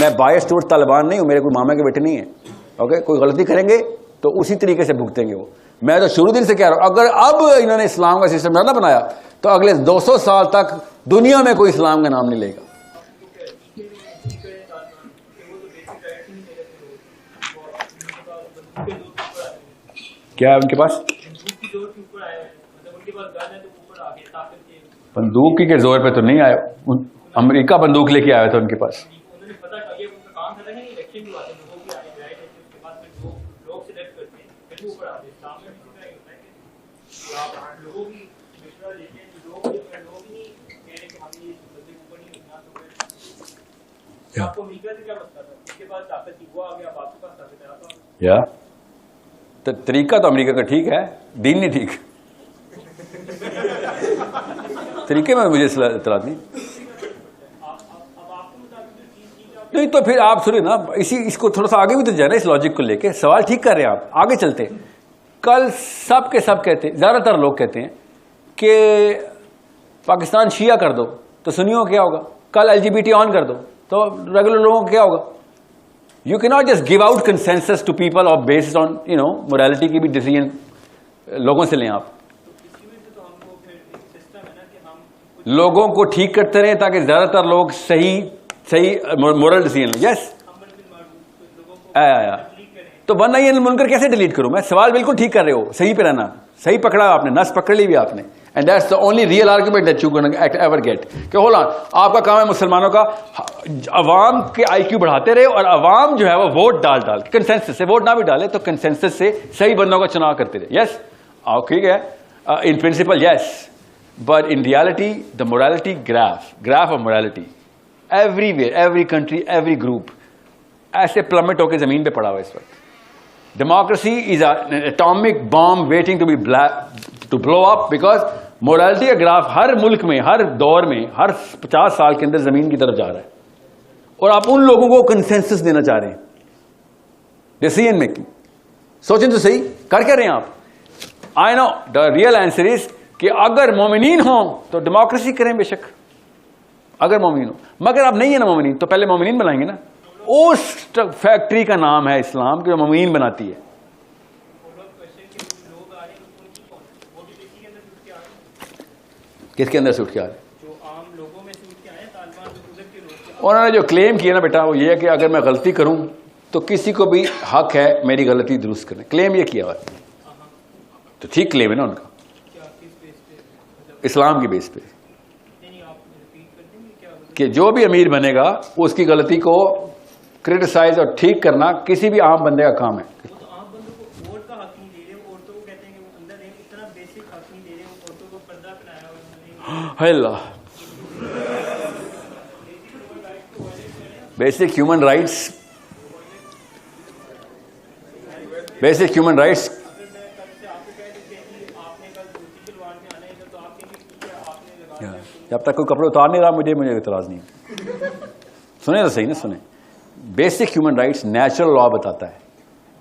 میں بائس ٹورڈ طالبان نہیں ہوں, میرے کوئی ماما کے بیٹے نہیں ہیں. اوکے, کوئی غلطی کریں گے تو اسی طریقے سے بھگتیں گے وہ. میں تو شروع دن سے کہہ رہا ہوں, اگر اب انہوں نے اسلام کا سسٹم نہ بنایا تو اگلے 200 سال تک دنیا میں کوئی اسلام کا نام نہیں لے گا. کیا ہے ان کے پاس؟ بندوق کے زور پہ تو نہیں آئے. امریکہ بندوق لے کے آیا تھا ان کے پاس. یا طریقہ تو امریکہ کا ٹھیک ہے, دین نہیں ٹھیک. طریقے میں مجھے اطلاع نہیں. نہیں تو پھر آپ سنیں نا, اس کو تھوڑا سا آگے بھی تو جانا, اس لاجک کو لے کے سوال ٹھیک کر رہے ہیں آپ, آگے چلتے. کل سب کے سب کہتے ہیں, زیادہ تر لوگ کہتے ہیں کہ پاکستان شیعہ کر دو تو سنیوں کیا ہوگا, کل LGBT آن کر دو تو ریگولر لوگوں کو کیا ہوگا. You cannot just give out consensus to people or based on, morality کی بھی ڈیسیژن لوگوں سے لیں. آپ لوگوں کو ٹھیک کرتے رہیں تاکہ زیادہ تر لوگ صحیح مورل ڈیسیژن لیں. یس, تو ورنہ یہ منکر کیسے ڈیلیٹ کروں میں؟ سوال بالکل ٹھیک کر رہے ہو, صحیح پہ رہنا, صحیح پکڑا آپ نے, نس پکڑ لی بھی آپ نے. And that's the only real argument that you can ever get. کہ ہولڈ آن, آپ کا کام ہے مسلمانوں کا عوام کے آئی کیو بڑھاتے رہے, اور عوام جو ہے وہ ووٹ ڈال کنسنسس سے, ووٹ نہ بھی ڈالے تو کنسنسس سے صحیح بندوں کا چناؤ کرتے رہے. یس, ٹھیک ہے, in principle yes, but in reality the morality graph of morality every where, every country, every group ایسے پلمٹ ہو کے زمین پہ پڑا ہوا اس وقت. Democracy is an atomic bomb waiting to blow up, because morality کا گراف ہر ملک میں, ہر دور میں, ہر 50 سال کے اندر زمین کی طرف جا رہا ہے. اور آپ ان لوگوں کو کنسنسس دینا چاہ رہے ہیں, ڈیسیژن میکنگ. سوچیں تو صحیح, کر کیا رہے ہیں آپ؟ آئی نو دا ریئل آنسر از کہ اگر مومنین ہوں تو ڈیموکریسی کریں بے شک, اگر مومنین ہوں. مگر اب نہیں ہے نا مومنین, تو پہلے مومنین بنائیں گے نا. اس فیکٹری کا نام ہے اسلام, کہ جو مومنین بناتی ہے. کس کے اندر سے اٹھ کے آ رہے؟ انہوں نے جو کلیم کیا نا بیٹا, وہ یہ ہے کہ اگر میں غلطی کروں تو کسی کو بھی حق ہے میری غلطی درست کرنے. کلیم یہ کیا ہوا ہے, تو ٹھیک کلیم ہے نا ان کا, اسلام کی بیس پہ, کہ جو بھی امیر بنے گا اس کی غلطی کو کرٹیسائز اور ٹھیک کرنا کسی بھی عام بندے کا کام ہے. اللہ, basic human rights, basic human rights. جب تک کوئی کپڑے اتار نہیں رہا مجھے اعتراض نہیں. سنیں تو صحیح نا, سنیں. بیسک ہیومن رائٹس نیچرل لا بتاتا ہے.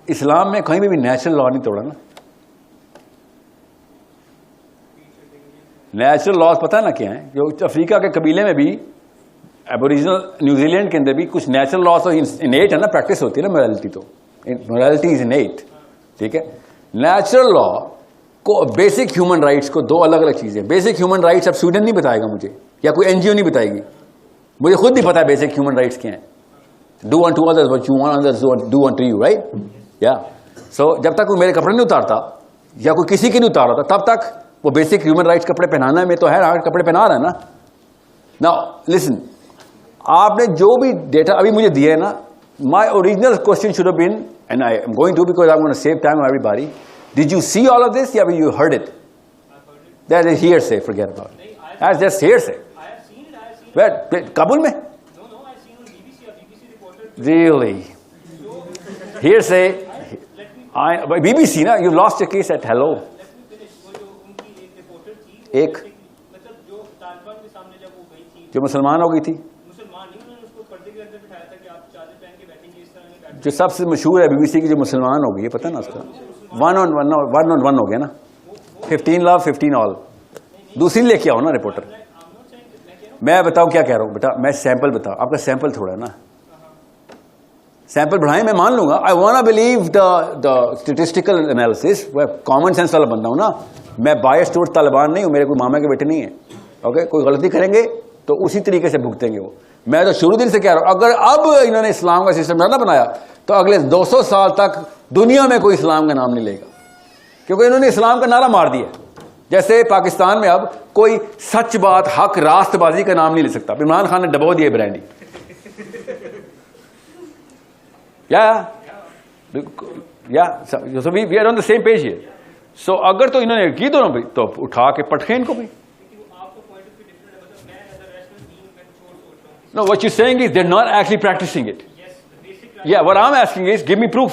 اسلام میں کہیں بھی نیچرل لا نہیں توڑا نا. نیچرل لاز پتہ نا کیا ہیں, جو افریقہ کے قبیلے میں بھی, ایبوریجنل نیوزی لینڈ کے اندر بھی کچھ نیچرل لاز تو انیٹ ہے نا, پریکٹس ہوتی ہے نا مورالٹی. تو مورالٹی از انیٹ, ٹھیک ہے. نیچرل لا کو بیسک ہیومن رائٹس کو دو الگ الگ چیزیں. بیسک ہیومن رائٹس اب اسٹوڈنٹ نہیں بتائے گا مجھے, یا کوئی این جی او نہیں بتائے گی, مجھے خود نہیں پتا ہے بیسک ہیومن رائٹس کیا ہیں. Do unto others what you want others to do unto you, right? Yeah. So جب تک کوئی میرے کپڑے نہیں اتارتا یا کوئی کسی کی نہیں اتار رہا تھا, تب تک وہ بیسک ہیومن رائٹس کپڑے پہنانا میں تو ہے نا, کپڑے پہنا رہا ہے نا. Now listen, آپ نے جو بھی ڈیٹا ابھی مجھے دیا ہے نا, my original question should have been, and I am going to because I want to save time on everybody. Did you see all of this? Yeah, you heard it. That is hearsay. Forget about it. That's just hearsay. I have seen it. Where? Kabul mein? No, I seen on BBC. A BBC reporter. Really? Hearsay. BBC na, you lost your case at hello. Let me finish. وہ جو ان کی ایک reporter تھی. ایک. مطلب جو طالبان کے سامنے جب وہ گئی تھی. جو مسلمان ہو گئی تھی. مسلمان نہیں, انہوں نے اس کو پردے کے اندر بٹھایا تھا کہ آپ چادر پہن کے بیٹھیں گے, اس طرح نہیں بیٹھیں. جو سب سے مشہور ہے BBC کی, جو مسلمان ہو گئی ہے, پتہ نا اس کا, 1 on 1 ہو گیا نا, 15 love 15 all. دوسری لے کے آؤ نا رپورٹر. میں بتاؤں کیا کہہ رہا ہوں بیٹا, میں سیمپل بتاؤں, آپ کا سیمپل تھوڑا ہے نا. سیمپل بڑھائیں میں مان لوں گا. I want believe the statistical analysis. Common sense والا بندہ ہوں نا میں. بایس ٹورڈ طالبان نہیں ہوں, میرے کوئی ماما کے بیٹے نہیں ہیں. اوکے, کوئی غلطی کریں گے تو اسی طریقے سے بھگتیں گے وہ. میں تو شروع دن سے کہہ رہا ہوں اگر اب انہوں نے اسلام کا سسٹم نہ بنایا تو اگلے 200 سال تک دنیا میں کوئی اسلام کا نام نہیں لے گا, کیونکہ انہوں نے اسلام کا نعرہ مار دیا. جیسے پاکستان میں اب کوئی سچ بات حق راست بازی کا نام نہیں لے سکتا. عمران خان نے ڈبو دیے برانڈی. We are on the same page here. So اگر تو انہوں نے کی دونوں بھی تو اٹھا کے پٹخے ان کو بھی. No, what you're saying is they're not actually practicing it. Yes, the basic. Yeah, what I'm asking is give me proof.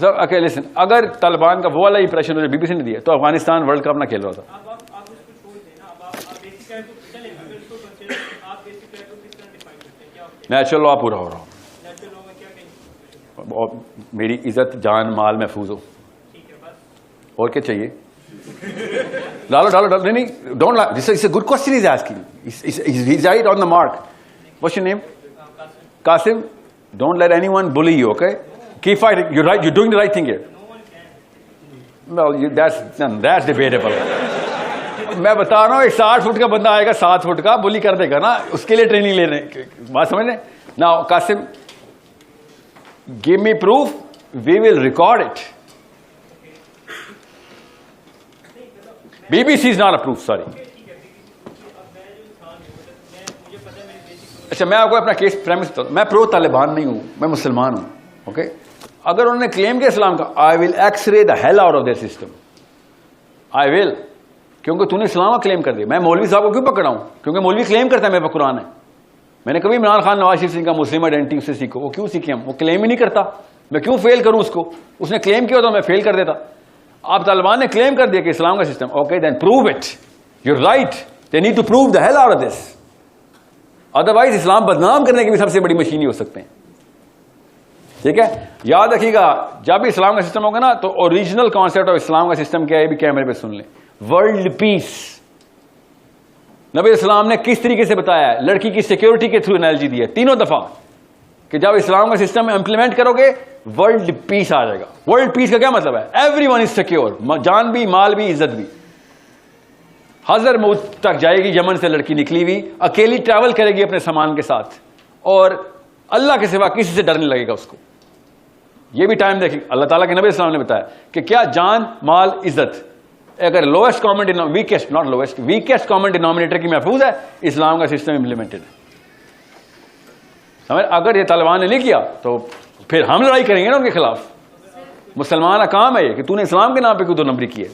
So, okay, listen. اگر طالبان کا وہ والا امپریشن مجھے BBC نے دیا تو افغانستان ورلڈ کپ نہ کھیل رہا تھا. آپ اس کو چھوڑ دیں نا. اب آپ بیسک رائٹ کو چلیں, اگر اس کو کنسیڈر کریں, آپ بیسک رائٹ کو کس طرح ڈیفائن کرتے ہیں, کیا ہوتے ہیں نیچرل لا پورا ہو رہا ہوں نیچرل لا میں کیا کہیں؟ اور میری عزت جان مال محفوظ ہو, ٹھیک ہے بس. اور کیا چاہیے. ڈالو ڈالو ڈالو. نہیں don't law. This is a good question is asking. He's right on the mark. What's your name? Qasim. Don't let anyone bully you, okay? Keep fighting. You're right. You're doing the right thing here. Well, that's debatable. میں بتا رہا ہوں ایک 60 fit کا بندہ آئے گا 7 fit کا بلی کر دے گا نا, اس کے لیے ٹریننگ لے رہے ہیں. بات سمجھ رہے ہیں نا. Qasim, give me proof. We will record it. BBC is not a proof, sorry. اچھا میں آپ کو اپنا کیس پریمس بتا دوں. میں پرو طالبان نہیں ہوں, میں مسلمان ہوں. اوکے, اگر انہوں نے کلیم کیا اسلام کا, آئی will X ray the hell out of their system. I will, کیونکہ تو نے اسلام کا کلیم کر دیا. میں مولوی صاحب کو کیوں پکڑا ہوں؟ کیونکہ مولوی کلیم کرتا ہے میرے پاس قرآن ہے. میں نے کبھی عمران خان نواز شریف سنگھ کا مسلم آئیڈینٹی سے سیکھو. وہ کیوں سیکھے ہم؟ وہ کلیم ہی نہیں کرتا. میں کیوں فیل کروں اس کو؟ اس نے کلیم کیا ہوتا میں فیل کر دیتا. آپ طالبان نے کلیم کر دیا کہ اسلام کا system. Okay then prove it. You are right. They need to prove the hell out of this. Otherwise اسلام بدنام کرنے کی بھی سب سے بڑی مشین ہی ہو سکتے ہیں. ٹھیک ہے, یاد رکھیے گا جب بھی اسلام کا سسٹم ہوگا نا تو اوریجنل کانسیپٹ آف اسلام کا سسٹم کیا ہے بھی کیمرے پہ سن لیں. World peace. نبی اسلام نے کس طریقے سے بتایا ہے, لڑکی کی سیکورٹی کے تھرو انالوجی دی ہے 3 دفعہ کہ جب اسلام کا سسٹم امپلیمنٹ کرو گے ورلڈ پیس آ جائے گا. ورلڈ پیس کا کیا مطلب ہے؟ ایوری ون از سیکیور, جان بھی مال بھی عزت بھی. حضر موت تک جائے گی یمن سے لڑکی نکلی ہوئی, اکیلی ٹریول کرے گی اپنے سامان کے ساتھ, اور اللہ کے سوا کسی سے ڈر نہیں لگے گا اس کو. یہ بھی ٹائم دیکھیں, اللہ تعالیٰ کے نبی السلام نے بتایا کہ کیا جان مال عزت اگر lowest common weakest not lowest weakest common denominator کی محفوظ ہے, اسلام کا سسٹم امپلیمنٹڈ ہے. سمجھ, اگر یہ طالبان نے نہیں کیا تو پھر ہم لڑائی کریں گے نا ان کے خلاف. مسلمان کا کام ہے یہ کہ تو نے اسلام کے نام پہ کوئی 2 نمبری کی ہے.